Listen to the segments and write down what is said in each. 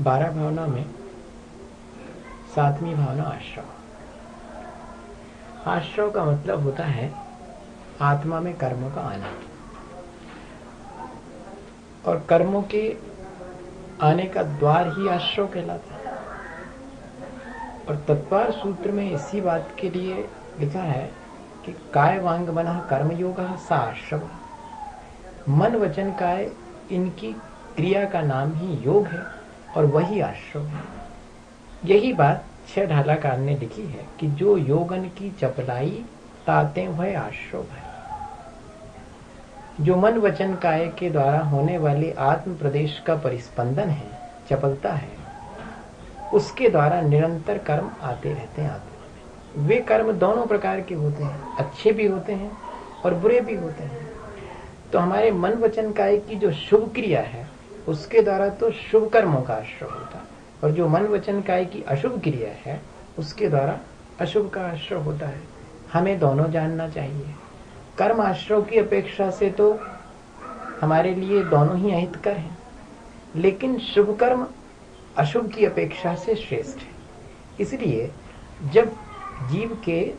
12 भावना में 7वीं भावना आश्रव। आश्रव का मतलब होता है आत्मा में कर्मों का आना, और कर्मों के आने का द्वार ही आश्रव कहलाता है। और तत्पर सूत्र में इसी बात के लिए लिखा है कि काय वांग मनः कर्मयोगः सा आश्रव। मन वचन काय इनकी क्रिया का नाम ही योग है और वही आश्रव है। यही बात 6 ढालाकार ने लिखी है कि जो योगन की चपलाई ताते वह आश्रव है। जो मन वचन काय के द्वारा होने वाले आत्म प्रदेश का परिस्पंदन है, चपलता है, उसके द्वारा निरंतर कर्म आते रहते हैं आत्मा में। वे कर्म दोनों प्रकार के होते हैं, अच्छे भी होते हैं और बुरे भी होते हैं। तो हमारे मन वचन काय की जो शुभ क्रिया है उसके द्वारा तो शुभ कर्मों का आश्रय होता है, और जो मन वचन काय की अशुभ क्रिया है उसके द्वारा अशुभ का आश्रय होता है। हमें दोनों जानना चाहिए। कर्म आश्रय की अपेक्षा से तो हमारे लिए दोनों ही अहितकर हैं, लेकिन शुभ कर्म अशुभ की अपेक्षा से श्रेष्ठ है। इसलिए जब जीव के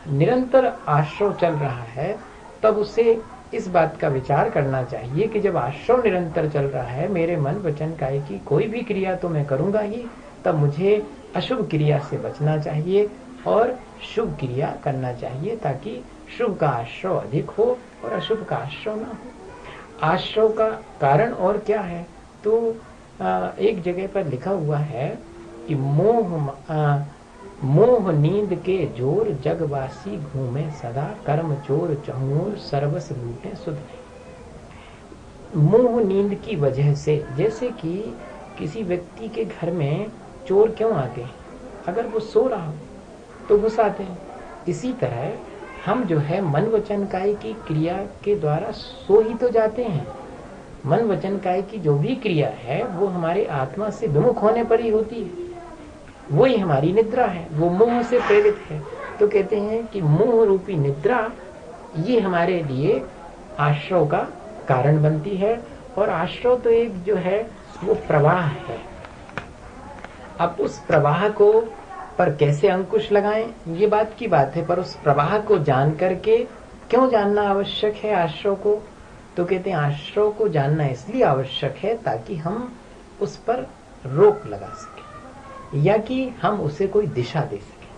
निरंतर आश्रय चल रहा है तब उसे इस बात का विचार करना चाहिए कि जब आश्रय निरंतर चल रहा है, मेरे मन वचन काय की कोई भी क्रिया तो मैं करूंगा ही, तब मुझे अशुभ क्रिया से बचना चाहिए और शुभ क्रिया करना चाहिए, ताकि शुभ का आश्रय अधिक हो और अशुभ का आश्रय ना हो। आश्रय का कारण और क्या है, तो एक जगह पर लिखा हुआ है कि मोह नींद के जोर जगवासी घूमे सदा, कर्म चोर चहुर सर्वस लूटे सुध नहीं। मोह नींद की वजह से, जैसे कि किसी व्यक्ति के घर में चोर क्यों आते हैं, अगर वो सो रहा हो तो घुस आते हैं। इसी तरह हम जो है मन वचन काय की क्रिया के द्वारा सो ही तो जाते हैं। मन वचन काय की जो भी क्रिया है वो हमारे आत्मा से विमुख होने पर ही होती है, वही हमारी निद्रा है, वो मोह से प्रेरित है। तो कहते हैं कि मोह रूपी निद्रा ये हमारे लिए आश्रय का कारण बनती है, और आश्रय तो एक जो है वो प्रवाह है। अब उस प्रवाह को पर कैसे अंकुश लगाएं, ये बात की बात है, पर उस प्रवाह को जान करके क्यों जानना आवश्यक है आश्रय को, तो कहते हैं आश्रय को जानना इसलिए आवश्यक है ताकि हम उस पर रोक लगा सकें, या कि हम उसे कोई दिशा दे सकें।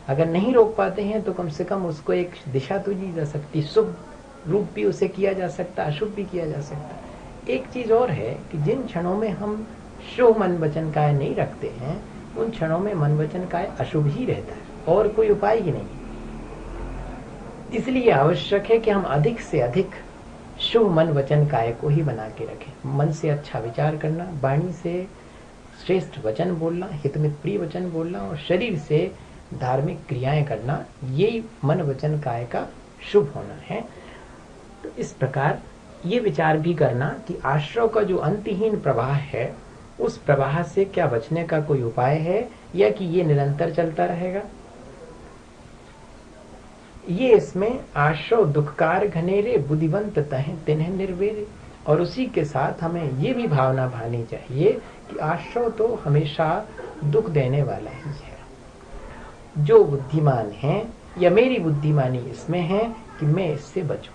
अगर नहीं रोक पाते हैं तो कम से कम उसको एक दिशा तो दी जा सकती, शुभ रूप भी उसे किया जा सकता, अशुभ भी किया जा सकता। एक चीज और है कि जिन क्षणों में हम शुभ मन वचन काय नहीं रखते हैं, उन क्षणों में मन वचन काय अशुभ ही रहता है और कोई उपाय ही नहीं। इसलिए आवश्यक है कि हम अधिक से अधिक शुभ मन वचन काय को ही बना के रखें। मन से अच्छा विचार करना, वाणी से श्रेष्ठ वचन बोलना, हितमित प्रिय वचन बोलना, और शरीर से धार्मिक क्रियाएं करना, यही मन वचन काय का शुभ होना है। तो इस प्रकार ये विचार भी करना कि आश्रय का जो अंतहीन प्रवाह है उस प्रवाह से क्या बचने का कोई उपाय है, या कि ये निरंतर चलता रहेगा। ये इसमें आश्रय दुखकार घनेरे बुद्धिवंत तहें तिन्हें निर्वेरे, और उसी के साथ हमें ये भी भावना भानी चाहिए कि आश्रय तो हमेशा दुख देने वाला ही है। जो बुद्धिमान है, या मेरी बुद्धिमानी इसमें है कि मैं इससे बचूं,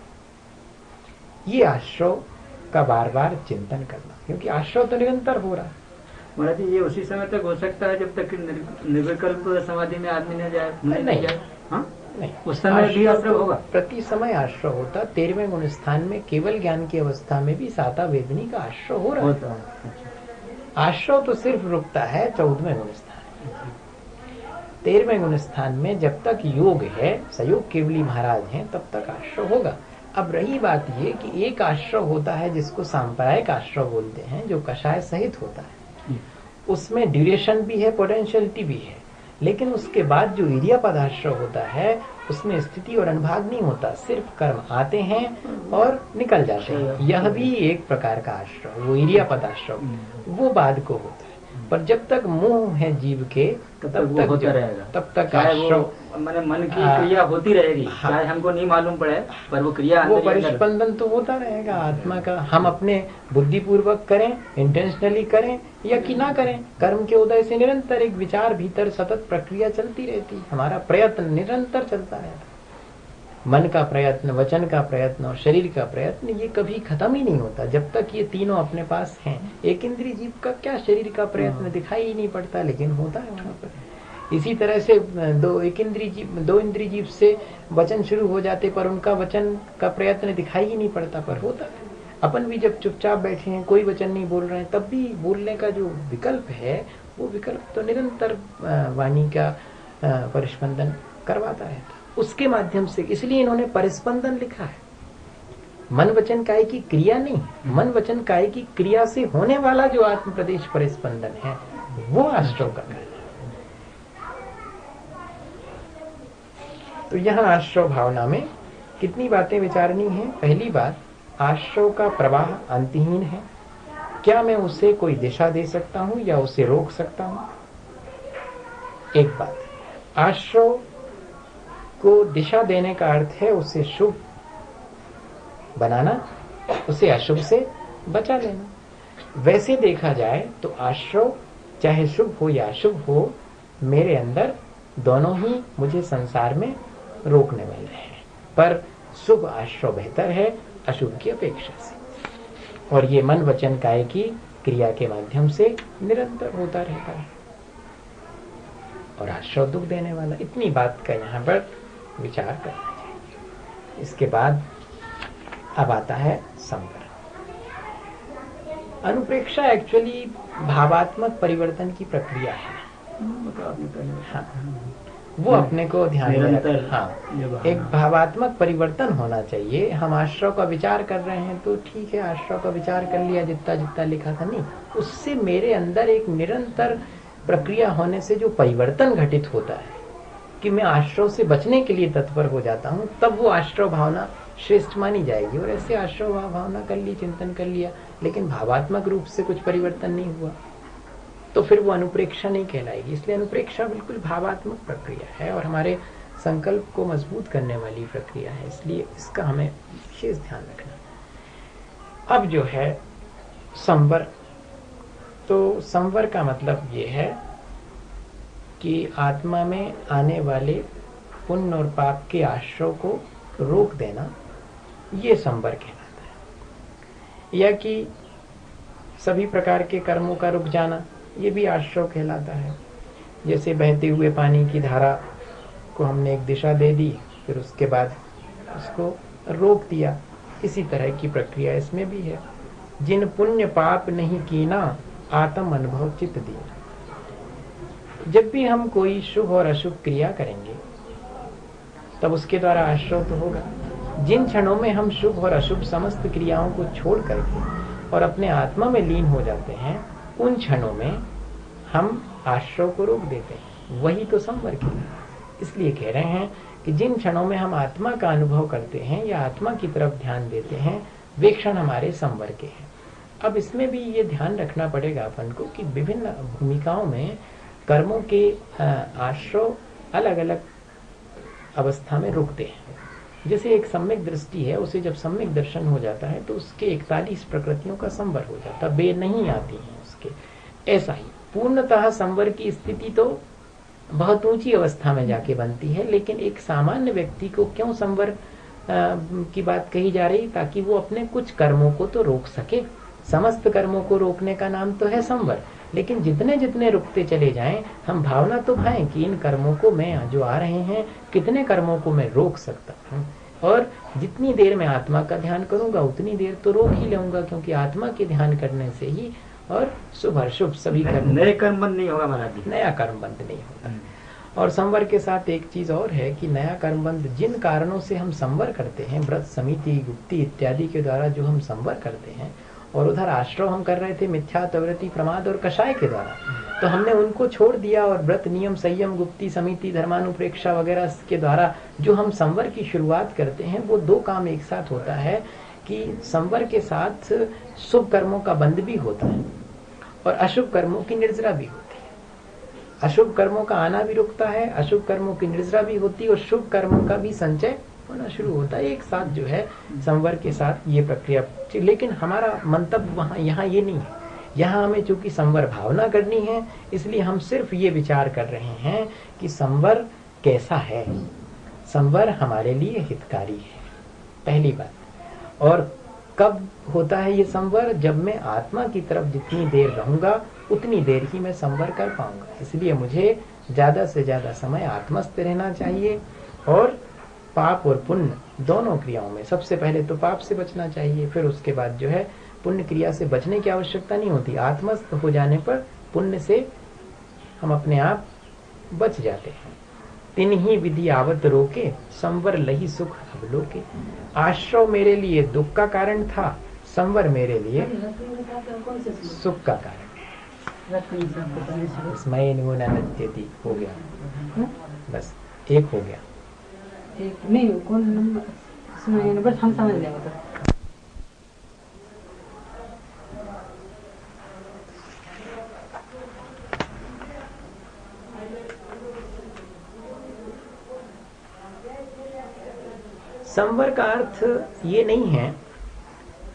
ये आश्रय का बार बार चिंतन करना, क्योंकि आश्रय तो निरंतर हो रहा है। महाराज जी, ये उसी समय तक हो सकता है जब तक निर्विकल्प समाधि में आदमी न जाए? नहीं जाए? हाँ? नहीं, उस समय भी आश्रय होगा। प्रति समय आश्रय होता। 13वें गुण स्थान में केवल ज्ञान की अवस्था में भी साता वेदनी का आश्रय हो रहा है। आश्रय तो सिर्फ रुकता है 14वें गुण स्थान। 13वें गुण स्थान में जब तक योग है, सयोग केवली महाराज हैं, तब तक आश्रय होगा। अब रही बात ये कि एक आश्रय होता है जिसको सांप्रदायिक आश्रय बोलते हैं, जो कषाय सहित होता है। उसमें ड्यूरेशन भी है, पोटेंशियलिटी भी है, लेकिन उसके बाद जो इरियापद आश्रय होता है उसमें स्थिति और अनुभाग नहीं होता, सिर्फ कर्म आते हैं और निकल जाते हैं। यह भी एक प्रकार का आश्रय, वो इरियापद आश्रय, वो बाद को होता है। पर जब तक मोह है जीव के तब तक वो होता रहेगा, तब तक चाहे आश्रव मैंने मन की क्रिया होती रहेगी, चाहे हमको नहीं मालूम पड़े, पर वो क्रिया वो परिस्पंदन तो होता रहेगा आत्मा का। हम अपने बुद्धिपूर्वक करें, इंटेंशनली करें या कि ना करें, कर्म के उदय से निरंतर एक विचार भीतर सतत प्रक्रिया चलती रहती। हमारा प्रयत्न निरंतर चलता रहता, मन का प्रयत्न, वचन का प्रयत्न और शरीर का प्रयत्न, ये कभी खत्म ही नहीं होता जब तक ये तीनों अपने पास हैं। एक इंद्रिय जीव का क्या शरीर का प्रयत्न दिखाई ही नहीं पड़ता, लेकिन होता है वहां पर। इसी तरह से दो इंद्रिय जीव से वचन शुरू हो जाते, पर उनका वचन का प्रयत्न दिखाई ही नहीं पड़ता, पर होता है। अपन भी जब चुपचाप बैठे हैं, कोई वचन नहीं बोल रहे हैं, तब भी बोलने का जो विकल्प है, वो विकल्प तो निरंतर वाणी का परिस्पंदन करवाता रहता, उसके माध्यम से। इसलिए इन्होंने परिस्पंदन लिखा है। मन वचन काय की क्रिया नहीं, मन वचन काय की क्रिया से होने वाला जो आत्म प्रदेश परिस्पंदन है, वो आश्रव का कहना है। तो यहां आश्रव भावना में कितनी बातें विचारनी है। पहली बात, आश्रव का प्रवाह अंतहीन है। क्या मैं उसे कोई दिशा दे सकता हूं या उसे रोक सकता हूं? एक बात, आश्रव को दिशा देने का अर्थ है उसे शुभ बनाना, उसे अशुभ से बचा लेना। वैसे देखा जाए तो आश्रव चाहे शुभ हो या अशुभ हो, मेरे अंदर दोनों ही मुझे संसार में रोकने वाले हैं, पर शुभ आश्रव बेहतर है अशुभ की अपेक्षा से। और ये मन वचन काय की क्रिया के माध्यम से निरंतर होता रहता है। और आश्रव दुख देने वाला, इतनी बात का यहाँ पर विचार करना चाहिए। इसके बाद अब आता है संवर। अनुप्रेक्षा एक्चुअली भावात्मक परिवर्तन की प्रक्रिया है। हाँ, वो अपने को ध्यान में रखना। हाँ, एक भावात्मक परिवर्तन होना चाहिए। हम आश्रव का विचार कर रहे हैं तो ठीक है, आश्रव का विचार कर लिया जितना जितना लिखा था, नहीं, उससे मेरे अंदर एक निरंतर प्रक्रिया होने से जो परिवर्तन घटित होता है कि मैं आश्रव से बचने के लिए तत्पर हो जाता हूँ, तब वो आश्रव भावना श्रेष्ठ मानी जाएगी। और ऐसे आश्रव भावना कर ली, चिंतन कर लिया, लेकिन भावात्मक रूप से कुछ परिवर्तन नहीं हुआ, तो फिर वो अनुप्रेक्षा नहीं कहलाएगी। इसलिए अनुप्रेक्षा बिल्कुल भावात्मक प्रक्रिया है और हमारे संकल्प को मजबूत करने वाली प्रक्रिया है, इसलिए इसका हमें विशेष ध्यान रखना। अब जो है संवर, तो संवर का मतलब ये है कि आत्मा में आने वाले पुण्य और पाप के आश्रव को रोक देना, ये संवर कहलाता है। या कि सभी प्रकार के कर्मों का रुक जाना, ये भी आश्रव कहलाता है। जैसे बहते हुए पानी की धारा को हमने एक दिशा दे दी, फिर उसके बाद उसको रोक दिया, इसी तरह की प्रक्रिया इसमें भी है। जिन पुण्य पाप नहीं कीना, आत्म अनुभव चित्त दिया। जब भी हम कोई शुभ और अशुभ क्रिया करेंगे, तब उसके द्वारा आश्रव तो होगा। जिन क्षणों में हम शुभ और अशुभ समस्त क्रियाओं को छोड़ करके और अपने आत्मा में लीन हो जाते हैं, उन क्षणों में हम आश्रव को रोक देते हैं। वही तो संवर की। इसलिए कह रहे हैं कि जिन क्षणों में हम आत्मा का अनुभव करते हैं या आत्मा की तरफ ध्यान देते हैं, वे क्षण हमारे संवर के हैं। अब इसमें भी ये ध्यान रखना पड़ेगा अपन को कि विभिन्न भूमिकाओं में कर्मों के आश्रव अलग अलग अवस्था में रुकते हैं। जैसे एक सम्यक दृष्टि है, उसे जब सम्यक दर्शन हो जाता है तो उसके 41 प्रकृतियों का संवर हो जाता, बे नहीं आती है उसके। ऐसा ही पूर्णतः संवर की स्थिति तो बहुत ऊंची अवस्था में जाके बनती है, लेकिन एक सामान्य व्यक्ति को क्यों संवर की बात कही जा रही, ताकि वो अपने कुछ कर्मों को तो रोक सके। समस्त कर्मों को रोकने का नाम तो है संवर, लेकिन जितने जितने रुकते चले जाएं, हम भावना तो भाएं कि इन कर्मों को मैं जो आ रहे हैं, कितने कर्मों को मैं रोक सकता हूँ। और जितनी देर मैं आत्मा का ध्यान करूंगा उतनी देर तो रोक ही लूंगा, क्योंकि आत्मा के ध्यान करने से ही और शुभ अशुभ सभी कर्म, नए कर्म बंद नहीं होगा महाराज जी, नया कर्म बंद नहीं होता। और संवर के साथ एक चीज और है कि नया कर्म बंद जिन कारणों से हम संवर करते हैं, व्रत, समिति, गुप्ति इत्यादि के द्वारा जो हम संवर करते हैं, और उधर आश्रव हम कर रहे थे मिथ्या, तवृत्ति, प्रमाद और कषाय के द्वारा, तो हमने उनको छोड़ दिया और व्रत, नियम, संयम, गुप्ति, समिति, धर्मानुप्रेक्षा वगैरह के द्वारा जो हम संवर की शुरुआत करते हैं, वो दो काम एक साथ होता है कि संवर के साथ शुभ कर्मों का बंद भी होता है और अशुभ कर्मों की निर्जरा भी होती है। अशुभ कर्मों का आना भी रुकता है, अशुभ कर्मों की निर्जरा भी होती है और शुभ कर्मों का भी संचय होना शुरू होता है। एक साथ जो है संवर के साथ ये प्रक्रिया। लेकिन हमारा मंतव्य वहाँ यहाँ ये नहीं है। यहाँ हमें चूंकि संवर भावना करनी है, इसलिए हम सिर्फ ये विचार कर रहे हैं कि संवर कैसा है। संवर हमारे लिए हितकारी है, पहली बात। और कब होता है ये संवर? जब मैं आत्मा की तरफ जितनी देर रहूंगा उतनी देर ही मैं संवर कर पाऊंगा। इसलिए मुझे ज्यादा से ज्यादा समय आत्मस्थ रहना चाहिए और पाप और पुण्य दोनों क्रियाओं में सबसे पहले तो पाप से बचना चाहिए, फिर उसके बाद जो है पुण्य क्रिया से बचने की आवश्यकता नहीं होती। आत्मस्थ हो जाने पर पुण्य से हम अपने आप बच जाते हैं। तीन ही विधि आवत रोके, संवर लही सुख अवलोके। आश्रव मेरे लिए दुख का कारण था, संवर मेरे लिए सुख का कारण। हो गया, बस एक हो गया। एक नहीं कौन नंबर बस हम समझ लेंगे। तो संवर का अर्थ ये नहीं है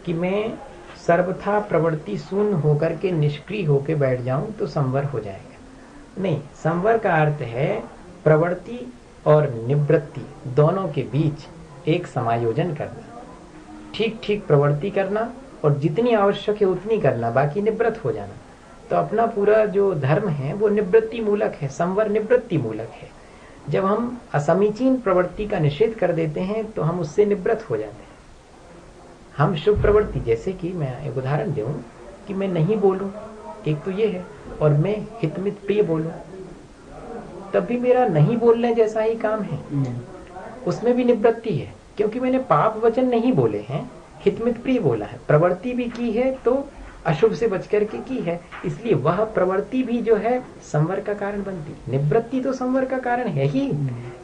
कि मैं सर्वथा प्रवृत्ति शून्य होकर के निष्क्रिय होकर बैठ जाऊं तो संवर हो जाएगा। नहीं, संवर का अर्थ है प्रवृत्ति और निवृत्ति दोनों के बीच एक समायोजन करना। ठीक ठीक प्रवृत्ति करना और जितनी आवश्यक है उतनी करना, बाकी निवृत्त हो जाना। तो अपना पूरा जो धर्म है वो निवृत्ति मूलक है, संवर निवृत्ति मूलक है। जब हम असमीचीन प्रवृत्ति का निषेध कर देते हैं तो हम उससे निवृत्त हो जाते हैं। हम शुभ प्रवृत्ति, जैसे कि मैं एक उदाहरण दूं कि मैं नहीं बोलूं, एक तो ये है, और मैं हितमित प्रिय बोलूं, तब भी मेरा नहीं बोलने जैसा ही काम है, उसमें भी निवृत्ति है, क्योंकि मैंने पाप वचन नहीं बोले हैं, हितमित प्रिय बोला है। प्रवृत्ति भी की है तो अशुभ से बच करके की है, इसलिए वह प्रवृत्ति भी जो है संवर का कारण बनती। निवृत्ति तो संवर का कारण है ही,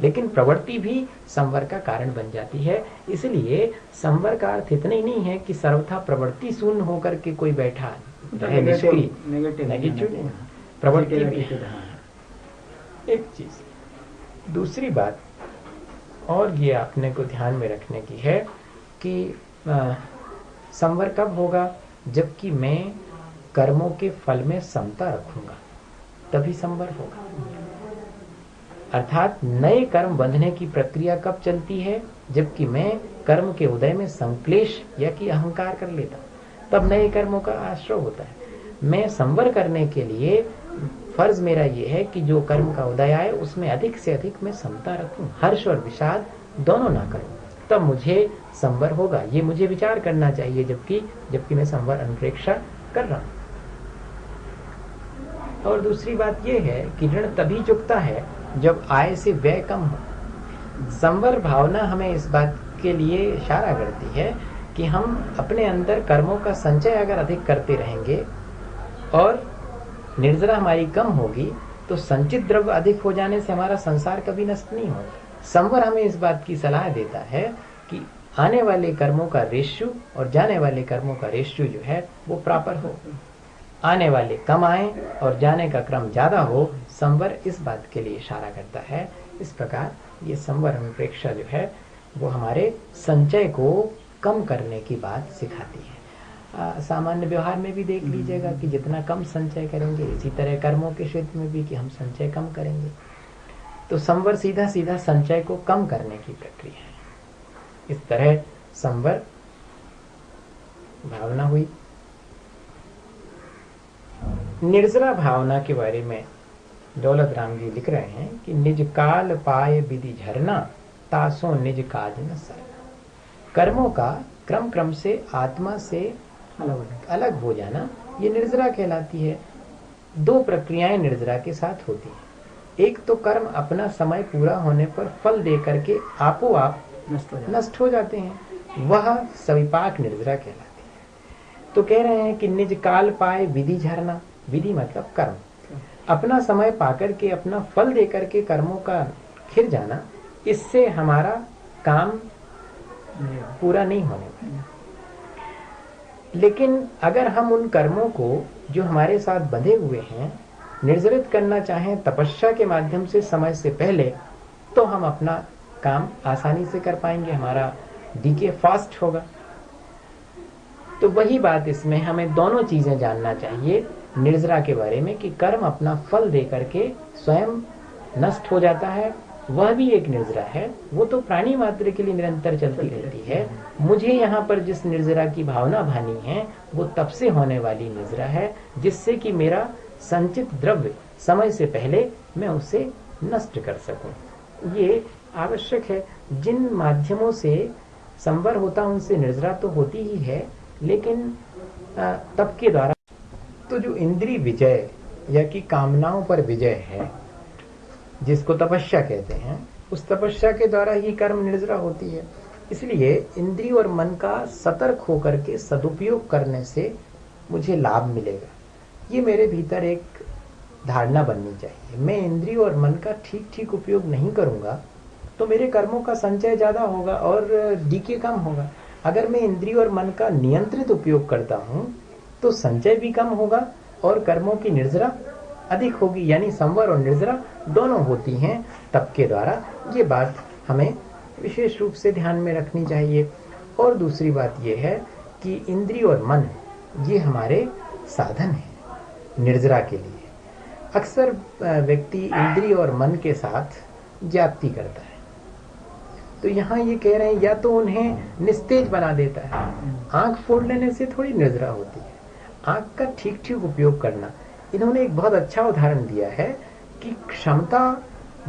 लेकिन प्रवृत्ति भी संवर का कारण बन जाती है। इसलिए संवर का अर्थ इतना ही नहीं है कि सर्वथा प्रवृत्ति शून्य होकर के कोई बैठा रहे, निष्क्रिय, नेगेटिव प्रवृत्ति भी एक चीज। दूसरी बात और ये आपने को ध्यान में रखने की है कि संवर कब होगा? जबकि मैं कर्मों के फल में समता रखूंगा, तभी संवर होगा। अर्थात नए कर्म बंधने की प्रक्रिया कब चलती है? जबकि मैं कर्म के उदय में संक्लेश या कि अहंकार कर लेता, तब नए कर्मों का आश्रय होता है। मैं संवर करने के लिए फर्ज मेरा ये है कि जो कर्म का उदय आए उसमें अधिक से अधिक मैं समता रखूं, हर्ष और विषाद दोनों ना करूं, तब मुझे संवर होगा। ये मुझे विचार करना चाहिए जबकि मैं संवर अनुप्रेक्षा कर रहा हूं। और दूसरी बात यह है कि ऋण तभी चुकता है जब आय से व्यय कम हो। संवर भावना हमें इस बात के लिए इशारा करती है कि हम अपने अंदर कर्मों का संचय अगर अधिक करते रहेंगे और निर्जरा हमारी कम होगी तो संचित द्रव्य अधिक हो जाने से हमारा संसार कभी नष्ट नहीं होगा। संवर हमें इस बात की सलाह देता है कि आने वाले कर्मों का रेशियो और जाने वाले कर्मों का रेशियो जो है वो प्रॉपर हो, आने वाले कम आए और जाने का क्रम ज्यादा हो। संवर इस बात के लिए इशारा करता है। इस प्रकार ये संवर अनुप्रेक्षा जो है वो हमारे संचय को कम करने की बात सिखाती है। सामान्य व्यवहार में भी देख लीजिएगा कि जितना कम संचय करेंगे, इसी तरह कर्मों के क्षेत्र में भी कि हम संचय कम करेंगे। तो संवर सीधा सीधा संचय को कम करने की प्रक्रिया है। इस तरह संवर भावना हुई। निर्जरा भावना के बारे में दौलत राम जी लिख रहे हैं कि निज काल पाए विधि झरना, तासो निज काज न सरना। कर्मों का क्रम क्रम से आत्मा से अलग हो जाना ये निर्जरा कहलाती है। दो प्रक्रियाएं निर्जरा के साथ होती हैं। एक तो कर्म अपना समय पूरा होने पर फल दे करके आपो आप नष्ट हो जाते हैं, वह सविपाक निर्जरा कहलाती है। तो कह रहे हैं कि निज काल पाए विधि झरना, विधि मतलब कर्म, अपना समय पाकर के अपना फल दे करके कर्मों का खिर जाना, इससे हमारा काम पूरा नहीं होने वाला। लेकिन अगर हम उन कर्मों को जो हमारे साथ बंधे हुए हैं निर्जरित करना चाहें तपस्या के माध्यम से समय से पहले, तो हम अपना काम आसानी से कर पाएंगे, हमारा डीके फास्ट होगा। तो वही बात इसमें हमें दोनों चीजें जानना चाहिए निर्जरा के बारे में कि कर्म अपना फल दे करके स्वयं नष्ट हो जाता है, वह भी एक निर्जरा है। वो तो प्राणी मात्र के लिए निरंतर चलती रहती है। मुझे यहाँ पर जिस निर्जरा की भावना भानी है वो तब से होने वाली निर्जरा है जिससे कि मेरा संचित द्रव्य समय से पहले मैं उसे नष्ट कर सकूं। ये आवश्यक है। जिन माध्यमों से संवर होता उनसे निर्जरा तो होती ही है, लेकिन तप के द्वारा तो जो इंद्रिय विजय या कि कामनाओं पर विजय है जिसको तपस्या कहते हैं, उस तपस्या के द्वारा ही कर्म निर्जरा होती है। इसलिए इंद्रिय और मन का सतर्क होकर के सदुपयोग करने से मुझे लाभ मिलेगा, ये मेरे भीतर एक धारणा बननी चाहिए। मैं इंद्रिय और मन का ठीक ठीक उपयोग नहीं करूंगा तो मेरे कर्मों का संचय ज्यादा होगा और डीके कम होगा। अगर मैं इंद्रिय और मन का नियंत्रित उपयोग करता हूं तो संचय भी कम होगा और कर्मों की निर्जरा अधिक होगी, यानी संवर और निर्जरा दोनों होती हैं तप के द्वारा। ये बात हमें विशेष रूप से ध्यान में रखनी चाहिए। और दूसरी बात यह है कि इंद्रिय और मन ये हमारे साधन हैं निर्जरा के लिए। अक्सर व्यक्ति इंद्रिय और मन के साथ ज्यादती करता है, तो यहाँ ये कह रहे हैं या तो उन्हें निस्तेज बना देता है। आंख फोड़ लेने से थोड़ी निर्जरा होती है, आंख का ठीक ठीक उपयोग करना। इन्होंने एक बहुत अच्छा उदाहरण दिया है कि क्षमता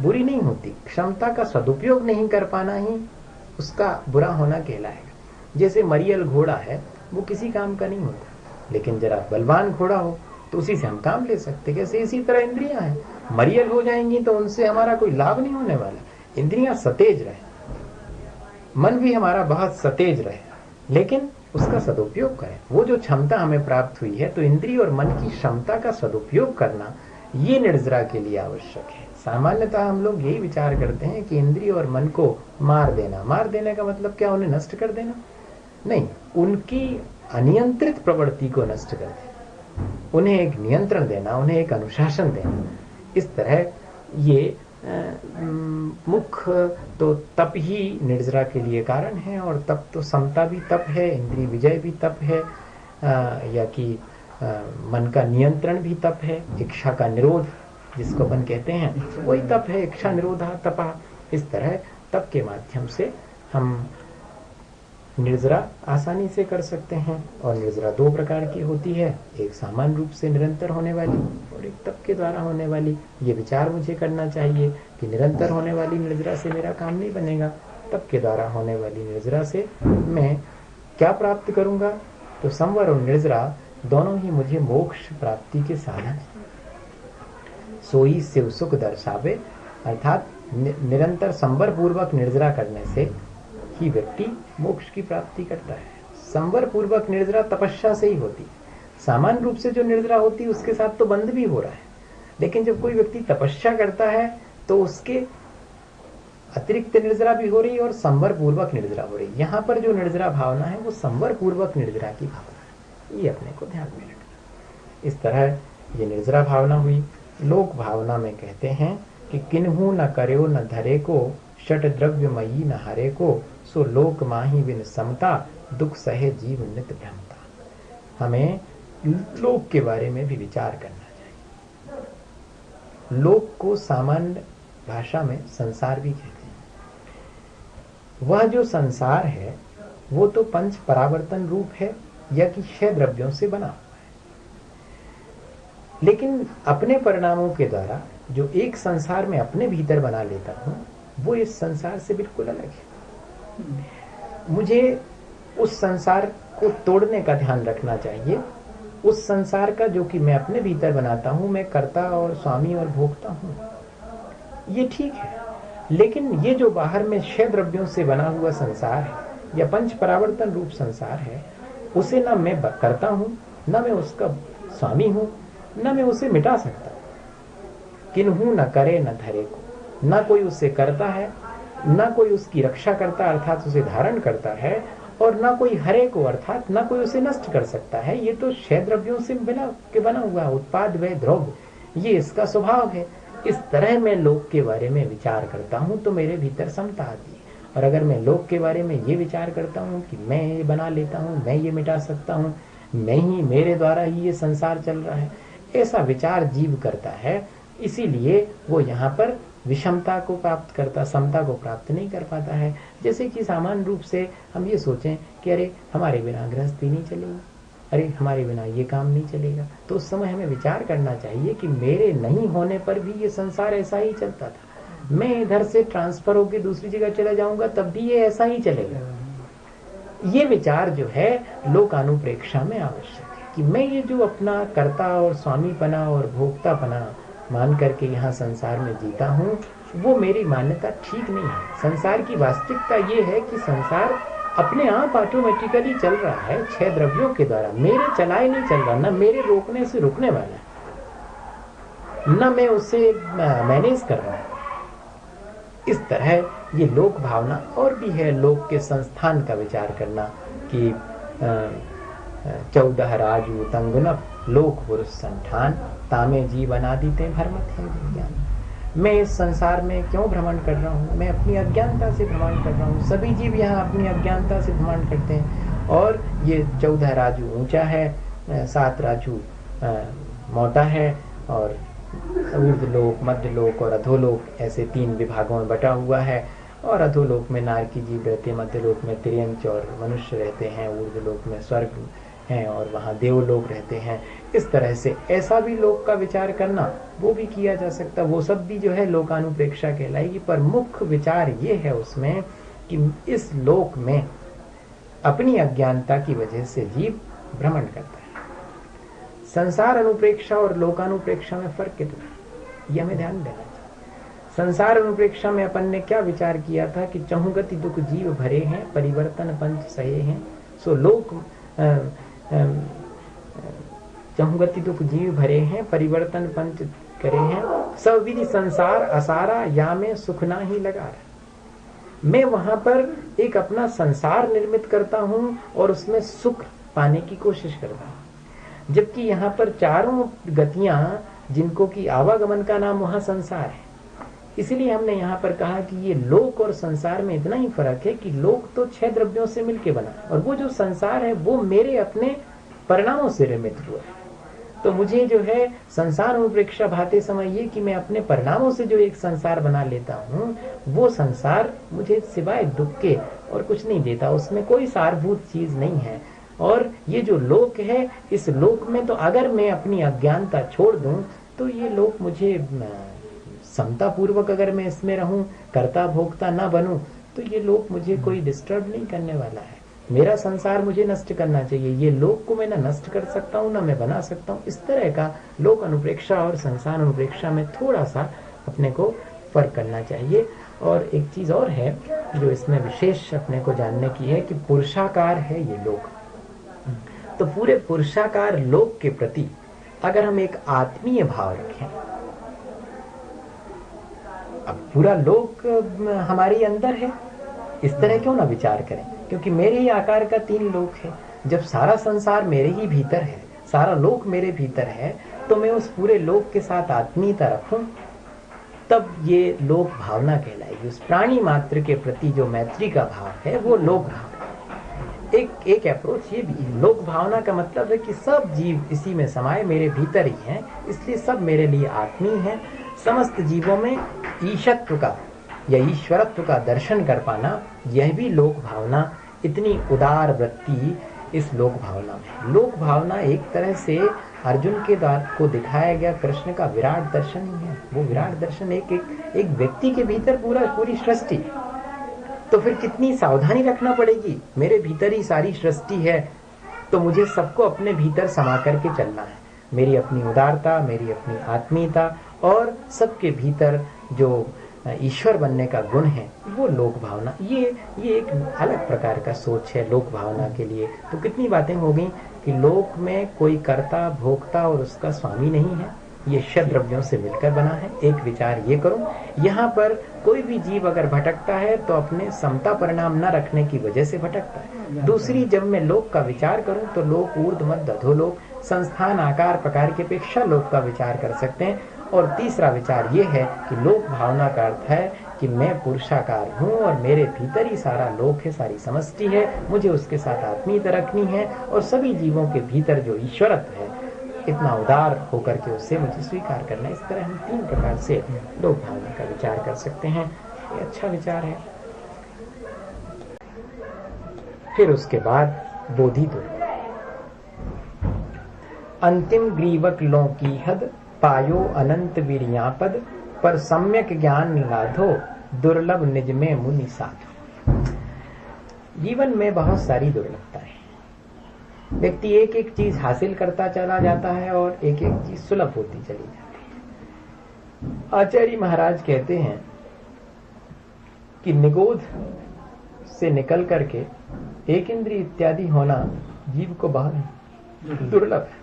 बुरी नहीं होती, क्षमता का सदुपयोग नहीं कर पाना ही उसका बुरा होना कहलाएगा। जैसे मरियल घोड़ा है, वो किसी काम का नहीं होता, लेकिन जरा बलवान घोड़ा हो तो उसी से हम काम ले सकते। कैसे इसी तरह इंद्रियां हैं, मरियल हो जाएंगी तो उनसे हमारा कोई लाभ नहीं होने वाला। इंद्रियां सतेज रहे, मन भी हमारा बहुत सतेज रहे, लेकिन उसका सदुपयोग करें। वो जो क्षमता हमें प्राप्त हुई है, तो इंद्रिय और मन की क्षमता का सदुपयोग करना ये निर्जरा के लिए आवश्यक है। सामान्यतः हम लोग यही विचार करते हैं कि इंद्रिय और मन को मार देना। मार देने का मतलब क्या, उन्हें नष्ट कर देना? नहीं, उनकी अनियंत्रित प्रवृत्ति को नष्ट कर देना, उन्हें एक नियंत्रण देना, उन्हें एक अनुशासन देना। इस तरह ये मुख्य तो तप ही निर्जरा के लिए कारण है। और तप तो समता भी तप है, इंद्रिय विजय भी तप है, या कि मन का नियंत्रण भी तप है, इच्छा का निरोध जिसको अपन कहते हैं वही तप है, इच्छा निरोधा तपा। इस तरह तप के माध्यम से हम निर्जरा आसानी से कर सकते हैं। और निर्जरा दो प्रकार की होती है, एक सामान्य रूप से निरंतर होने वाली और एक तप के द्वारा होने वाली। ये विचार मुझे करना चाहिए कि निरंतर होने वाली निर्जरा से मेरा काम नहीं बनेगा, तप के द्वारा होने वाली निर्जरा से मैं क्या प्राप्त करूंगा? तो संवर और निर्जरा दोनों ही मुझे मोक्ष प्राप्ति के साधन है। सोई शिव सुख दर्शावे, अर्थात निरंतर संवर पूर्वक निर्जरा करने से ही व्यक्ति मोक्ष की प्राप्ति करता है। संवर पूर्वक निर्जरा तपस्या से ही होती है। सामान्य रूप से जो निर्जरा होती है उसके साथ तो बंध भी हो रहा है, लेकिन जब कोई व्यक्ति तपस्या करता है तो उसके अतिरिक्त निर्जरा भी हो रही है और संवर पूर्वक निर्जरा हो रही है। यहाँ पर जो निर्जरा भावना है वो संवर पूर्वक निर्जरा की भावना है, ये अपने को ध्यान में रखना। इस तरह ये निर्जरा भावना हुई। लोक भावना में कहते हैं कि किन्हू न कर्यो न धरे को, षट द्रव्यमयी न हरे को, सो लोक माही बिन समता, दुख सहे जीव नित भ्रमता। हमें लोक के बारे में भी विचार करना चाहिए। लोक को सामान्य भाषा में संसार भी कहते हैं। वह जो संसार है वो तो पंच परावर्तन रूप है या कि 6 द्रव्यों से बना हुआ है, लेकिन अपने परिणामों के द्वारा जो एक संसार में अपने भीतर बना लेता हूं वो इस संसार से बिल्कुल अलग है। मुझे उस संसार को तोड़ने का ध्यान रखना चाहिए। उस संसार का जो कि मैं अपने भीतर बनाता हूं, मैं कर्ता और स्वामी और भोगता हूं, ये ठीक है। लेकिन ये जो बाहर में 6 द्रव्यों से बना हुआ संसार है या पंच परावर्तन रूप संसार है, उसे ना मैं करता हूं, ना मैं उसका स्वामी हूं, ना मैं उसे मिटा सकता। किन्हू न करे न धरे को, ना कोई उसे करता है, ना कोई उसकी रक्षा करता अर्थात उसे धारण करता है, और ना कोई हरे को अर्थात ना कोई उसे नष्ट कर सकता है। ये तो क्षय द्रव्यों से बना हुआ उत्पाद व द्रव्य, ये इसका स्वभाव है। इस तरह मैं लोक के बारे में विचार करता हूँ तो मेरे भीतर समता आती है। और अगर मैं लोक के बारे में ये विचार करता हूँ कि मैं ये बना लेता हूँ, मैं ये मिटा सकता हूँ, मैं ही, मेरे द्वारा ही ये संसार चल रहा है, ऐसा विचार जीव करता है, इसीलिए वो यहाँ पर विषमता को प्राप्त करता, समता को प्राप्त नहीं कर पाता है। जैसे कि सामान्य रूप से हम ये सोचें कि अरे हमारे बिना गृहस्थी नहीं चलेगी, अरे हमारे बिना ये काम नहीं चलेगा, तो उस समय हमें विचार करना चाहिए कि मेरे नहीं होने पर भी ये संसार ऐसा ही चलता था। मैं इधर से ट्रांसफर होकर दूसरी जगह चला जाऊंगा तब भी ये ऐसा ही चलेगा। ये विचार जो है लोकानुप्रेक्षा में आवश्यक है कि मैं ये जो अपना कर्ता और स्वामीपना और भोक्तापना मान करके यहाँ संसार में जीता हूँ, वो मेरी मान्यता ठीक नहीं है। संसार की वास्तविकता ये है कि संसार अपने आप ऑटोमेटिकली चल रहा है छह द्रव्यों के द्वारा, मेरे चलाए नहीं चल रहा, न मेरे रोकने से रुकने वाला है, न मैं उसे मैनेज कर रहा हूँ। इस तरह ये लोक भावना और भी है। लोक के संस्थान का विचार करना कि 14 राजू तंगुनप लोक पुरुष संठान तामे जीवन आदिते भ्रमत है विज्ञान। मैं इस संसार में क्यों भ्रमण कर रहा हूँ? मैं अपनी अज्ञानता से भ्रमण कर रहा हूँ। सभी जीव यहाँ अपनी अज्ञानता से भ्रमण करते हैं। और ये 14 राजू ऊंचा है, 7 राजू मोटा है, और ऊर्ध्वलोक, मध्यलोक और अधोलोक ऐसे 3 विभागों में बटा हुआ है। और अधोलोक में नारकी जीव रहते हैं, मध्यलोक में तिर्यंच और मनुष्य रहते हैं, ऊर्ध्वलोक में स्वर्ग हैं और वहाँ देवलोक रहते हैं। इस तरह से ऐसा भी लोक का विचार करना वो भी किया जा सकता, वो सब भी जो है लोकानुप्रेक्षा कहलाएगी। पर मुख्य विचार ये है उसमें कि इस लोक में अपनी अज्ञानता की वजह से जीव भ्रमण करता है। संसार अनुप्रेक्षा और लोकानुप्रेक्षा में फर्क कितना है, ये हमें ध्यान देना चाहिए। संसार अनुप्रेक्षा में अपन ने क्या विचार किया था कि चहुगति दुख जीव भरे हैं, परिवर्तन पंच सहे हैं, सो लोक चहुगति दुख जीव भरे हैं, परिवर्तन पंच करे हैं, सब विधि संसार असारा या में सुख ना ही लगा रहा। मैं वहां पर एक अपना संसार निर्मित करता हूं और उसमें सुख पाने की कोशिश करता हूं, जबकि यहाँ पर चारों गतियां जिनको की आवागमन का नाम वहां संसार है। इसलिए हमने यहाँ पर कहा कि ये लोक और संसार में इतना ही फर्क है कि लोक तो 6 द्रव्यों से मिलके बना और वो जो संसार है वो मेरे अपने परिणामों से निर्मित हुआ है। तो मुझे जो है संसार अनुप्रेक्षा भाते समय ये कि मैं अपने परिणामों से जो एक संसार बना लेता हूँ, वो संसार मुझे सिवाय दुख के और कुछ नहीं देता, उसमें कोई सारभूत चीज नहीं है। और ये जो लोक है, इस लोक में तो अगर मैं अपनी अज्ञानता छोड़ दूं तो ये लोक मुझे समता पूर्वक, अगर मैं इसमें रहूं, कर्ता भोक्ता ना बनूं, तो ये लोक मुझे कोई डिस्टर्ब नहीं करने वाला है। मेरा संसार मुझे नष्ट करना चाहिए, ये लोक को मैं ना नष्ट कर सकता हूँ ना मैं बना सकता हूँ। इस तरह का लोक अनुप्रेक्षा और संसार अनुप्रेक्षा में थोड़ा सा अपने को फर्क करना चाहिए। और एक चीज और है जो इसमें विशेष अपने को जानने की है कि पुरुषाकार है ये लोक। तो पूरे पुरुषाकार लोक के प्रति अगर हम एक आत्मीय भाव रखें, अब पूरा लोक हमारे अंदर है, इस तरह क्यों ना विचार करें, क्योंकि मेरे ही आकार का 3 लोक है। जब सारा संसार मेरे ही भीतर है, सारा लोक मेरे भीतर है, तो मैं उस पूरे लोक के साथ आत्मीयता रखूं, तब ये लोक भावना कहलाएगी। उस प्राणी मात्र के प्रति जो मैत्री का भाव है वो लोक भाव। एक अप्रोच ये भी है। लोक भावना का मतलब है कि सब जीव इसी में समाये मेरे भीतर ही हैं, इसलिए सब मेरे लिए आत्मीय हैं। समस्त जीवों में ईशत्व का या ईश्वरत्व का दर्शन कर पाना, यह भी लोक भावना, इतनी उदार वृत्ति इस लोक भावना में। लोक भावना एक तरह से अर्जुन के द्वारा को दिखाया गया कृष्ण का विराट दर्शन ही है। वो विराट दर्शन एक व्यक्ति के भीतर पूरी सृष्टि। तो फिर कितनी सावधानी रखना पड़ेगी, मेरे भीतर ही सारी सृष्टि है, तो मुझे सबको अपने भीतर समा करके चलना है। मेरी अपनी उदारता, मेरी अपनी आत्मीयता और सबके भीतर जो ईश्वर बनने का गुण है वो लोक भावना। ये एक अलग प्रकार का सोच है लोक भावना के लिए। तो कितनी बातें हो गई कि लोक में कोई कर्ता भोक्ता और उसका स्वामी नहीं है, ये षड्द्रव्यों से मिलकर बना है। एक विचार ये करूं, यहाँ पर कोई भी जीव अगर भटकता है तो अपने समता परिणाम न रखने की वजह से भटकता है। दूसरी, जब मैं लोक का विचार करूं तो लोक, ऊर्ध्व, मध्य, अधोलोक, संस्थान, आकार, प्रकार की अपेक्षा लोक का विचार कर सकते हैं। और तीसरा विचार ये है कि लोक भावना का अर्थ है कि मैं पुरुषाकार हूँ और मेरे भीतर ही सारा लोक है, सारी समष्टि है, मुझे उसके साथ आत्मीयता रखनी है और सभी जीवों के भीतर जो ईश्वरत्व है इतना उदार होकर के उससे मुझे स्वीकार करना है। इस तरह हम 3 प्रकार से लोक भावना का विचार कर सकते हैं। ये अच्छा विचार है। फिर उसके बाद बोधि दुर्लभ। अंतिम ग्रीवक लो की हद, पायो अनंत वीर्यापद, पर सम्यक ज्ञान लाधो, दुर्लभ निज में मुनि साधो। जीवन में बहुत सारी दुर्लभताएं। व्यक्ति एक एक चीज हासिल करता चला जाता है और एक एक चीज सुलभ होती चली जाती है। आचार्य महाराज कहते हैं कि निगोध से निकल करके एक इंद्रिय इत्यादि होना जीव को बहुत दुर्लभ है।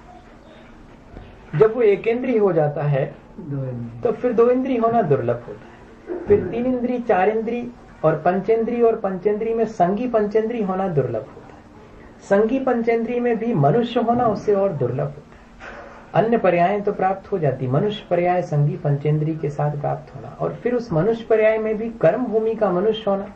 जब वो एक इंद्रिय हो जाता है तो फिर 2 इंद्रिय होना दुर्लभ होता है। फिर 3 इंद्रिय, 4 इंद्रिय और पंचेंद्रिय में संगी पंचेंद्रिय होना दुर्लभ होता है। संगी पंचेंद्रिय में भी मनुष्य होना उससे और दुर्लभ होता है। अन्य पर्याय तो प्राप्त हो जाती, मनुष्य पर्याय संगी पंचेंद्रिय के साथ प्राप्त होना, और फिर उस मनुष्य पर्याय में भी कर्म भूमि का मनुष्य होना,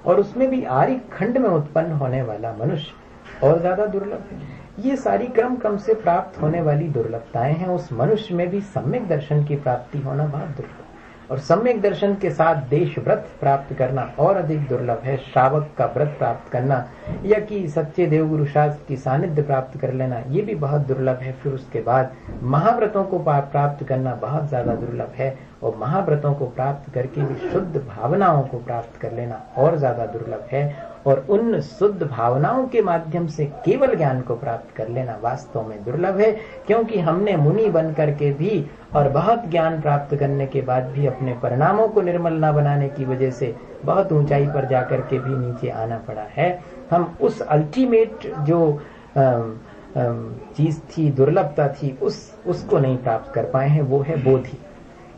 और उसमें भी आर्य खंड में उत्पन्न होने वाला मनुष्य और ज्यादा दुर्लभ है। ये सारी क्रम से प्राप्त होने वाली दुर्लभताएं हैं। उस मनुष्य में भी सम्यक दर्शन की प्राप्ति होना बहुत दुर्लभ, और सम्यक दर्शन के साथ देश व्रत प्राप्त करना और अधिक दुर्लभ है। श्रावक का व्रत प्राप्त करना या कि सच्चे देवगुरु शास्त्र की सानिध्य प्राप्त कर लेना, ये भी बहुत दुर्लभ है। फिर उसके बाद महाव्रतों को प्राप्त करना बहुत ज्यादा दुर्लभ है, और महाव्रतों को प्राप्त करके भी शुद्ध भावनाओं को प्राप्त कर लेना और ज्यादा दुर्लभ है। और उन शुद्ध भावनाओं के माध्यम से केवल ज्ञान को प्राप्त कर लेना वास्तव में दुर्लभ है, क्योंकि हमने मुनि बन करके भी और बहुत ज्ञान प्राप्त करने के बाद भी अपने परिणामों को निर्मल न बनाने की वजह से बहुत ऊंचाई पर जाकर के भी नीचे आना पड़ा है। हम उस अल्टीमेट जो चीज थी, दुर्लभता थी, उसको नहीं प्राप्त कर पाए हैं, वो है बोधि।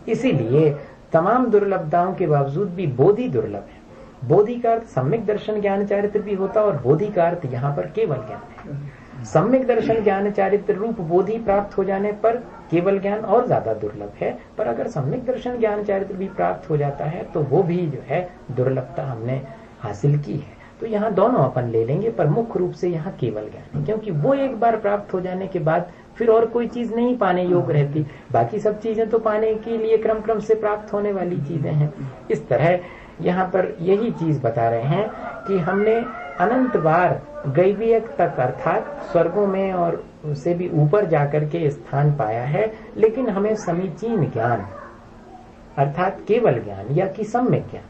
इसीलिए तमाम दुर्लभताओं के बावजूद भी बोधि दुर्लभ है। बोधि का अर्थ सम्यक दर्शन ज्ञान चारित्र भी होता है, और बोधि का अर्थ यहाँ पर केवल ज्ञान है। सम्यक दर्शन ज्ञान चारित्र रूप बोधि प्राप्त हो जाने पर केवल ज्ञान और ज्यादा दुर्लभ है, पर अगर सम्यक दर्शन ज्ञान चारित्र भी प्राप्त हो जाता है तो वो भी जो है दुर्लभता हमने हासिल की है। तो यहाँ दोनों अपन ले लेंगे, पर मुख्य रूप से यहाँ केवल ज्ञान है, क्योंकि वो एक बार प्राप्त हो जाने के बाद फिर और कोई चीज नहीं पाने योग्य रहती। बाकी सब चीजें तो पाने के लिए क्रम से प्राप्त होने वाली चीजें हैं। इस तरह यहाँ पर यही चीज बता रहे हैं कि हमने अनंत बार गैवीयक तक अर्थात स्वर्गों में और उससे भी ऊपर जाकर के स्थान पाया है, लेकिन हमें समीचीन ज्ञान अर्थात केवल ज्ञान या कि सम्यक ज्ञान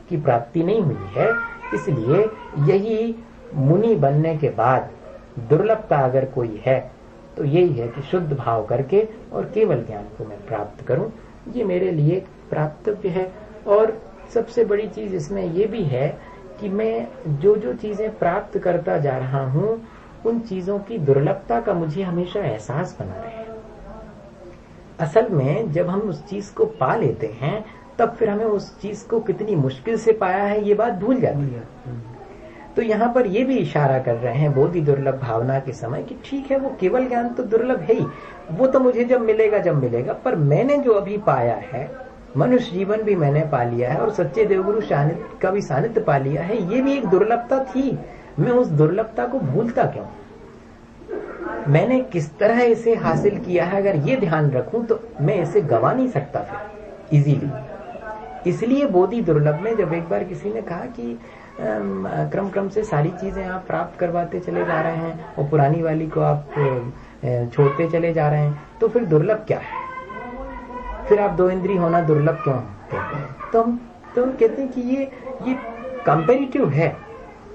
की प्राप्ति नहीं हुई है। इसलिए यही मुनि बनने के बाद दुर्लभता अगर कोई है तो यही है कि शुद्ध भाव करके और केवल ज्ञान को मैं प्राप्त करूं, ये मेरे लिए प्राप्तव्य है। और सबसे बड़ी चीज इसमें ये भी है कि मैं जो चीजें प्राप्त करता जा रहा हूं उन चीजों की दुर्लभता का मुझे हमेशा एहसास बना रहे। असल में जब हम उस चीज को पा लेते हैं तब फिर हमें उस चीज को कितनी मुश्किल से पाया है ये बात भूल जाती है। तो यहाँ पर ये भी इशारा कर रहे हैं बोधि दुर्लभ भावना के समय कि ठीक है, वो केवल ज्ञान तो दुर्लभ है ही, वो तो मुझे जब मिलेगा, पर मैंने जो अभी पाया है, मनुष्य जीवन भी मैंने पा लिया है और सच्चे देवगुरु का भी सानिध्य पा लिया है, ये भी एक दुर्लभता थी। मैं उस दुर्लभता को भूलता क्यों? मैंने किस तरह इसे हासिल किया है, अगर ये ध्यान रखूं तो मैं इसे गवा नहीं सकता फिर इजीली। इसलिए बोधि दुर्लभ में जब एक बार किसी ने कहा कि क्रम से सारी चीजें आप प्राप्त करवाते चले जा रहे हैं और पुरानी वाली को आप छोड़ते चले जा रहे हैं, तो फिर दुर्लभ क्या है? फिर आप 2 इंद्रिय होना दुर्लभ क्यों कहते हैं? तो हम कहते हैं कि ये कंपैरेटिव है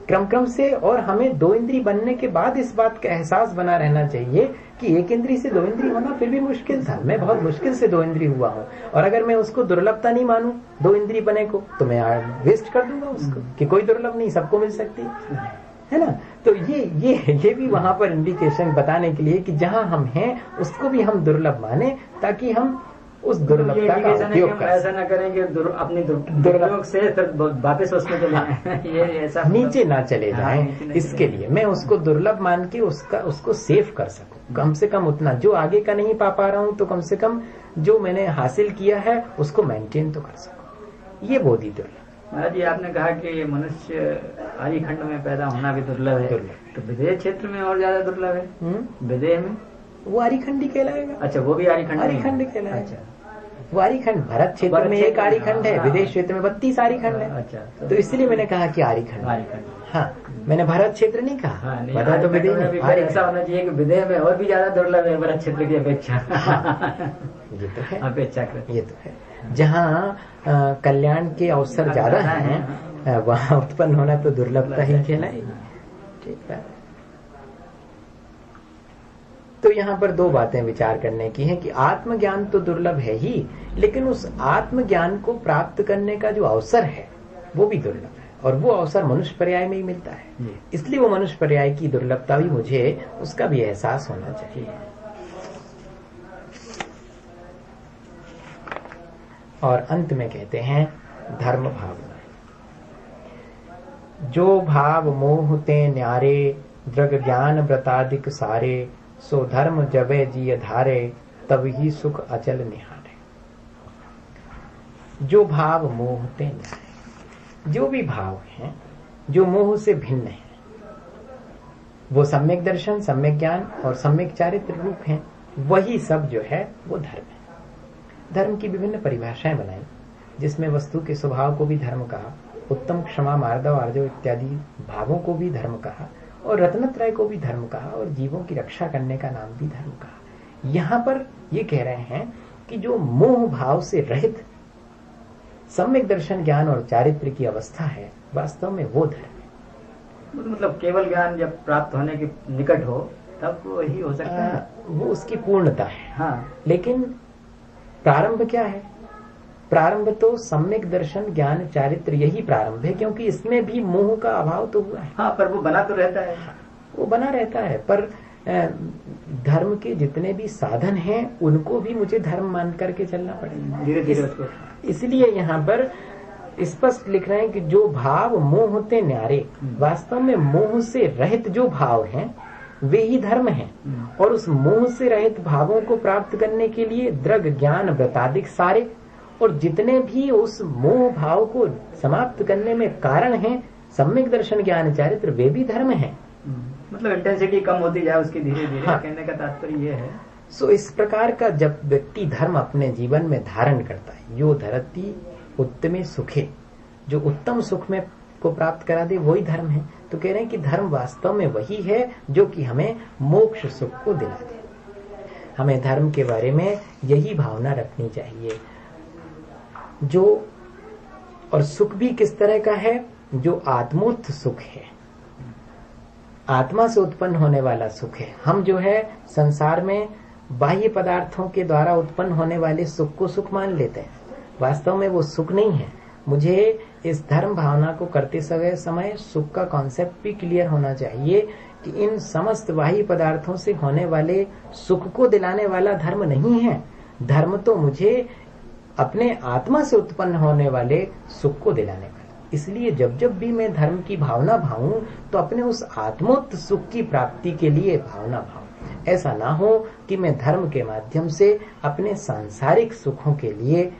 क्रम से, और हमें 2 इंद्रिय बनने के बाद इस बात का एहसास बना रहना चाहिए कि 1 इंद्रिय से 2 इंद्रिय होना फिर भी मुश्किल था। मैं बहुत मुश्किल से 2 इंद्रिय हुआ हूँ, और अगर मैं उसको दुर्लभता नहीं मानूं 2 इंद्रिय बने को, तो मैं वेस्ट कर दूंगा उसको कि कोई दुर्लभ नहीं, सबको मिल सकती है। है ना। तो ये भी वहां पर इंडिकेशन बताने के लिए कि जहां हम हैं उसको भी हम दुर्लभ माने, ताकि हम उस दुर्लभता का उपयोग कर ऐसा ना करें कि अपनी दुर्लभ से वापस उसमें चले जाएं। ये ऐसा नीचे ना चले जाएं। इसके लिए मैं उसको दुर्लभ मान के उसको सेव कर सकूं, कम से कम उतना जो आगे का नहीं पा रहा हूं तो कम से कम जो मैंने हासिल किया है उसको मेंटेन तो कर सकूं। ये बोधि दुर्लभ। महाराज जी, आपने कहा कि मनुष्य आर्य खंड में पैदा होना भी दुर्लभ है, तो विदेह क्षेत्र में और ज्यादा दुर्लभ है। विदेह में वो आर्यखंडी कहलाएगा। अच्छा, वो भी आर्यखंड कहलाएगा। अच्छा, वो आर्यखंड भरत क्षेत्र में एक आर्यखंड है, विदेश क्षेत्र में 32 आर्यखंड है। अच्छा, तो इसलिए मैंने कहा कि आर्यखंड। हाँ, मैंने भरत क्षेत्र नहीं कहा, बता तो विदेह में ऐसा होना चाहिए कि विदेह में और भी ज्यादा दुर्लभ है भरत क्षेत्र की अपेक्षा। ये तो है, अपेक्षाकृत ये तो है। जहाँ कल्याण के अवसर ज्यादा हैं वहाँ उत्पन्न होना तो दुर्लभता ही कहलाएगी। ठीक है। तो यहाँ पर दो बातें विचार करने की हैं कि आत्मज्ञान तो दुर्लभ है ही, लेकिन उस आत्मज्ञान को प्राप्त करने का जो अवसर है वो भी दुर्लभ है, और वो अवसर मनुष्य पर्याय में ही मिलता है। इसलिए वो मनुष्य पर्याय की दुर्लभता भी मुझे उसका भी एहसास होना चाहिए। और अंत में कहते हैं धर्म भावना, जो भाव मोह ते न्यारे, दृग ज्ञान व्रतादिक सारे, सो धर्म जबे जिय धारे, तब ही सुख अचल निहारे। जो भाव मोह ते न्यारे, जो भी भाव हैं जो मोह से भिन्न है, वो सम्यक दर्शन, सम्यक ज्ञान और सम्यक चारित्र रूप हैं, वही सब जो है वो धर्म है। धर्म की विभिन्न परिभाषाएं बनाई, जिसमें वस्तु के स्वभाव को भी धर्म कहा, उत्तम, क्षमा, मार्दव, आर्जव इत्यादि भावों को भी धर्म कहा, और रत्नत्रय को भी धर्म कहा, और जीवों की रक्षा करने का नाम भी धर्म कहा। यहाँ पर ये कह रहे हैं कि जो मोह भाव से रहित सम्यक दर्शन, ज्ञान और चारित्र की अवस्था है, वास्तव में वो धर्म है। मतलब केवल ज्ञान जब प्राप्त होने के निकट हो तब वही हो सकता है, वो उसकी पूर्णता है। हाँ, लेकिन प्रारंभ क्या है? प्रारंभ तो सम्यक दर्शन, ज्ञान, चारित्र, यही प्रारंभ है, क्योंकि इसमें भी मोह का अभाव तो हुआ है। हाँ, पर वो बना तो रहता है, वो बना रहता है, पर धर्म के जितने भी साधन हैं उनको भी मुझे धर्म मान करके चलना पड़ेगा धीरे धीरे उसको। इसलिए यहाँ पर स्पष्ट लिख रहे हैं कि जो भाव मोह होते न्यारे, वास्तव में मोह से रहित जो भाव हैं वे ही धर्म हैं, और उस मोह से रहित भावों को प्राप्त करने के लिए दृग ज्ञान व्रतादिक सारे, और जितने भी उस मोह भाव को समाप्त करने में कारण हैं, सम्यक दर्शन, ज्ञान, चारित्र, वे भी धर्म हैं। मतलब इंटेंसिटी कम होती जाए उसकी धीरे धीरे। हाँ। कहने का तात्पर्य ये है। सो इस प्रकार का जब व्यक्ति धर्म अपने जीवन में धारण करता है, यो धरती उत्तमे सुखे, जो उत्तम सुख में को प्राप्त करा दे, वही धर्म है। तो कह रहे हैं कि धर्म वास्तव में वही है जो कि हमें मोक्ष सुख को दिला दे। हमें धर्म के बारे में यही भावना रखनी चाहिए। जो और सुख भी किस तरह का है? जो आत्मोत्थ सुख है, आत्मा से उत्पन्न होने वाला सुख है। हम जो है संसार में बाह्य पदार्थों के द्वारा उत्पन्न होने वाले सुख को सुख मान लेते हैं, वास्तव में वो सुख नहीं है। मुझे इस धर्म भावना को करते समय सुख का कॉन्सेप्ट भी क्लियर होना चाहिए कि इन समस्त बाह्य पदार्थों से होने वाले सुख को दिलाने वाला धर्म नहीं है। धर्म तो मुझे अपने आत्मा से उत्पन्न होने वाले सुख को दिलाने वाला। इसलिए जब जब भी मैं धर्म की भावना भाऊं तो अपने उस आत्मोत्त सुख की प्राप्ति के लिए भावना भाऊं। ऐसा ना हो कि मैं धर्म के माध्यम से अपने सांसारिक सुखों के लिए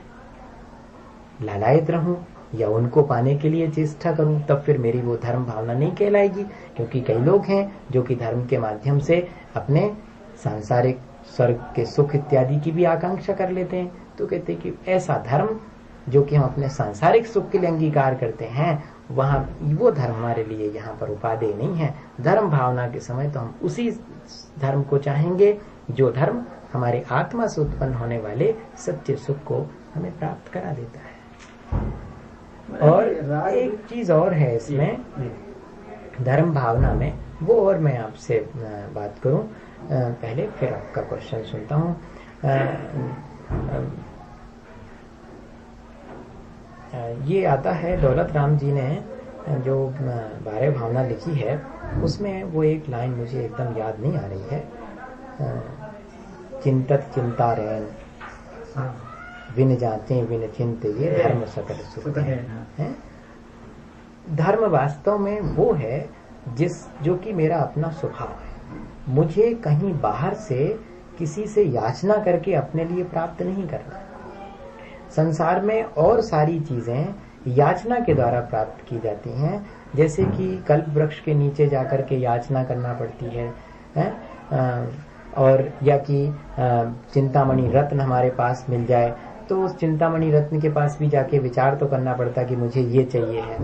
लालायित रहूं या उनको पाने के लिए चेष्टा करूं, तब फिर मेरी वो धर्म भावना नहीं कहलाएगी। क्योंकि कई लोग हैं जो कि धर्म के माध्यम से अपने सांसारिक स्वर्ग के सुख इत्यादि की भी आकांक्षा कर लेते हैं। तो कहते हैं कि ऐसा धर्म जो कि हम अपने सांसारिक सुख के लिए अंगीकार करते हैं, वहां वो धर्म हमारे लिए यहाँ पर उपादेय नहीं है। धर्म भावना के समय तो हम उसी धर्म को चाहेंगे जो धर्म हमारे आत्मा से उत्पन्न होने वाले सच्चे सुख को हमें प्राप्त करा देता है। और एक चीज और है इसमें धर्म भावना में, वो और मैं आपसे बात करूं पहले, फिर आपका क्वेश्चन सुनता हूं। ये आता है, दौलत राम जी ने जो 12 भावना लिखी है उसमें वो एक लाइन मुझे एकदम याद नहीं आ रही है। चिंतत चिंता रैन विन जाते विन चिंत ये धर्म सकल सुख है। धर्म वास्तव में वो है जो कि मेरा अपना स्वभाव है। मुझे कहीं बाहर से किसी से याचना करके अपने लिए प्राप्त नहीं करना। संसार में और सारी चीजें याचना के द्वारा प्राप्त की जाती हैं, जैसे कि कल्प वृक्ष के नीचे जाकर के याचना करना पड़ती है, और या कि चिंतामणि रत्न हमारे पास मिल जाए तो उस चिंतामणि रत्न के पास भी जाके विचार तो करना पड़ता कि मुझे ये चाहिए है।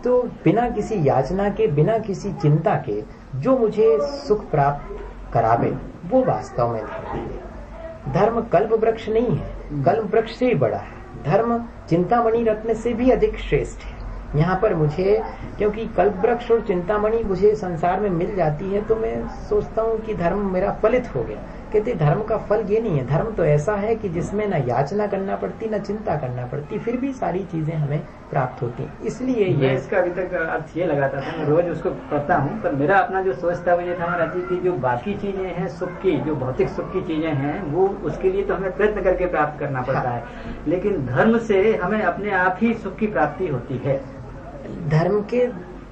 तो बिना किसी याचना के, बिना किसी चिंता के जो मुझे सुख प्राप्त करावे वो वास्तव में धर्म है। धर्म कल्प वृक्ष नहीं है, कल्प वृक्ष से ही बड़ा है। धर्म चिंतामणि रत्न से भी अधिक श्रेष्ठ है। यहाँ पर मुझे, क्योंकि कल्प वृक्ष और चिंतामणि मुझे संसार में मिल जाती है तो मैं सोचता हूँ कि धर्म मेरा फलित हो गया। कहते धर्म का फल ये नहीं है, धर्म तो ऐसा है कि जिसमें न याचना करना पड़ती न चिंता करना पड़ती, फिर भी सारी चीजें हमें प्राप्त होती। इसलिए ये इसका अभी तक अर्थ ये लगाता था, मैं रोज उसको पढ़ता हूँ, पर मेरा अपना जो सोच था वो ये था हमारा कि जो बाकी चीजें हैं सुख की, जो भौतिक सुख की चीजें हैं वो उसके लिए तो हमें प्रयत्न करके प्राप्त करना पड़ता है, लेकिन धर्म से हमें अपने आप ही सुख की प्राप्ति होती है।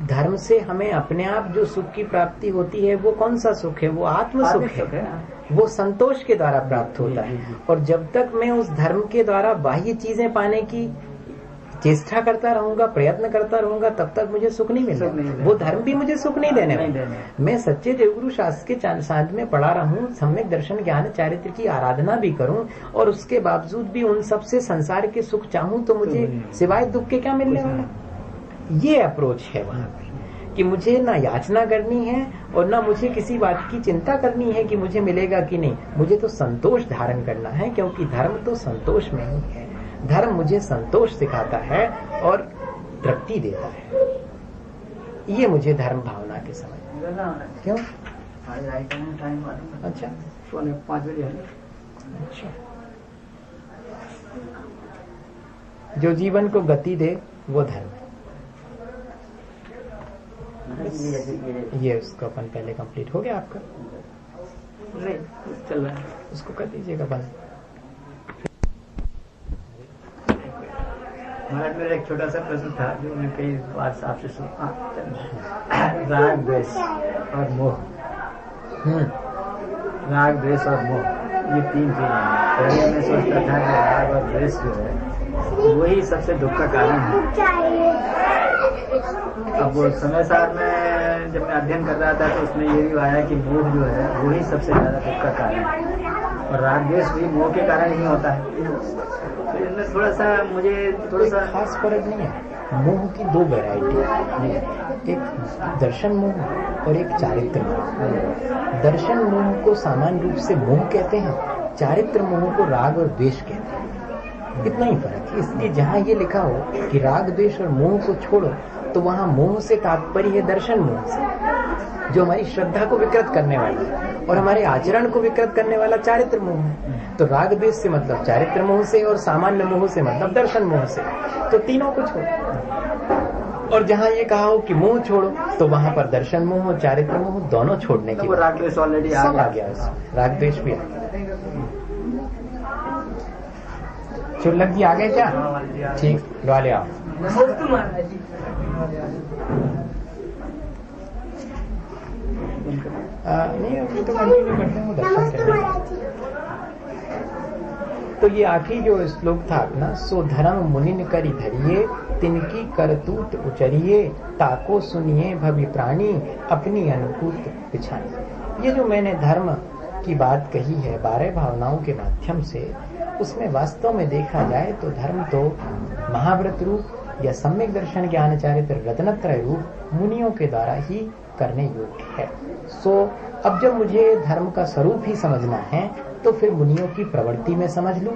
धर्म से हमें अपने आप जो सुख की प्राप्ति होती है वो कौन सा सुख है? वो आत्म सुख है। वो संतोष के द्वारा प्राप्त होता है। और जब तक मैं उस धर्म के द्वारा बाह्य चीजें पाने की चेष्टा करता रहूंगा, प्रयत्न करता रहूंगा, तब तक मुझे सुख नहीं मिलेगा। वो धर्म भी मुझे सुख नहीं देने वाला। मैं सच्चे देवगुरु शास्त्र के साथ में पढ़ा रहूं, सम्यक दर्शन ज्ञान चारित्र की आराधना भी करूं और उसके बावजूद भी उन सब से संसार के सुख चाहूं तो मुझे सिवाय दुख के क्या मिलने वाला? ये अप्रोच है वहां पे कि मुझे ना याचना करनी है और ना मुझे किसी बात की चिंता करनी है कि मुझे मिलेगा कि नहीं। मुझे तो संतोष धारण करना है, क्योंकि धर्म तो संतोष में ही है। धर्म मुझे संतोष सिखाता है और तृप्ति देता है। ये मुझे धर्म भावना के समझ। क्यों? अच्छा, 5 बजे। अच्छा, जो जीवन को गति दे वो धर्म है। ये उसको अपन पहले कंप्लीट हो गया आपका? नहीं, चल रहा है। उसको कर दीजिएगा बंद। महाराज मेरा एक छोटा सा प्रश्न था जो मैं कई बार आपसे सुना, राग द्वेष और मोह। राग द्वेष और मोह ये 3 चीजें हैं। पहले मैं सोचता था कि राग और द्वेष जो है वही सबसे दुख का कारण है। अब वो समय सार में जब मैं अध्ययन कर रहा था तो उसमें ये भी आया कि मोह जो है वही सबसे ज्यादा दुख का कारण है, और राग द्वेष भी मोह के कारण ही होता है। तो इसमें थोड़ा सा खास फर्क नहीं है। मोह की 2 वैरायटी है, एक दर्शन मोह और एक चारित्र मोह। दर्शन मोह को सामान्य रूप से मोह कहते हैं, चारित्र मोह को राग और द्वेष कहते हैं। इतना ही फर्क है। इसलिए जहाँ ये लिखा हो कि राग द्वेष और मोह को छोड़ो तो वहाँ मोह से तात्पर्य है दर्शन मोह से, जो हमारी श्रद्धा को विकृत करने वाला है, और हमारे आचरण को विकृत करने वाला चारित्र मोह है। तो राग द्वेष से मतलब चारित्र मोह से, और सामान्य मोह से मतलब दर्शन मोह से। तो तीनों को छोड़ो। और जहाँ ये कहा हो कि मोह छोड़ो तो वहाँ पर दर्शन मोह और चारित्र मोह दोनों छोड़ने की राग द्वेष ऑलरेडी सब आ गया। राग द्वेष भी आ गया। चुल्लक जी आ गए क्या? ठीक, लवा ले आओ। नहीं, अभी तो कंटिन्यू करते हैं, वो दर्शन करते हैं। तो ये आखिरी जो श्लोक था अपना, सो धर्म मुनिन करी धरिए तिनकी करतूत उचरिए, ताको सुनिए भवि प्राणी अपनी अनुकूत पिछानी। ये जो मैंने धर्म की बात कही है 12 भावनाओं के माध्यम से, उसमें वास्तव में देखा जाए तो धर्म तो महाव्रत रूप या सम्यक दर्शन ज्ञान चारित्र रत्नत्रय रूप मुनियों के द्वारा ही करने योग्य है। सो अब जब मुझे धर्म का स्वरूप ही समझना है तो फिर मुनियों की प्रवृत्ति में समझ लूं,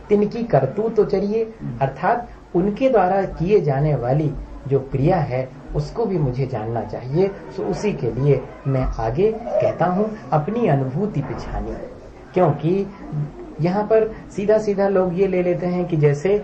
तिनकी करतूत तो चलिए, अर्थात उनके द्वारा किए जाने वाली जो क्रिया है उसको भी मुझे जानना चाहिए। सो उसी के लिए मैं आगे कहता हूँ अपनी अनुभूति पिछानी, क्योंकि यहाँ पर सीधा सीधा लोग ये ले लेते हैं कि जैसे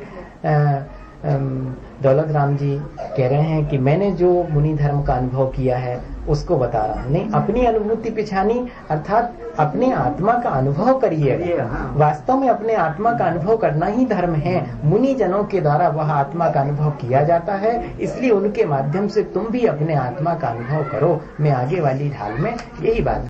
दौलत राम जी कह रहे हैं कि मैंने जो मुनि धर्म का अनुभव किया है उसको बता रहा हूं। नहीं, अपनी अनुभूति पिछानी अर्थात अपने आत्मा का अनुभव करिए। वास्तव में अपने आत्मा का अनुभव करना ही धर्म है। मुनि जनों के द्वारा वह आत्मा का अनुभव किया जाता है, इसलिए उनके माध्यम से तुम भी अपने आत्मा का अनुभव करो। मैं आगे वाली ढाल में यही बात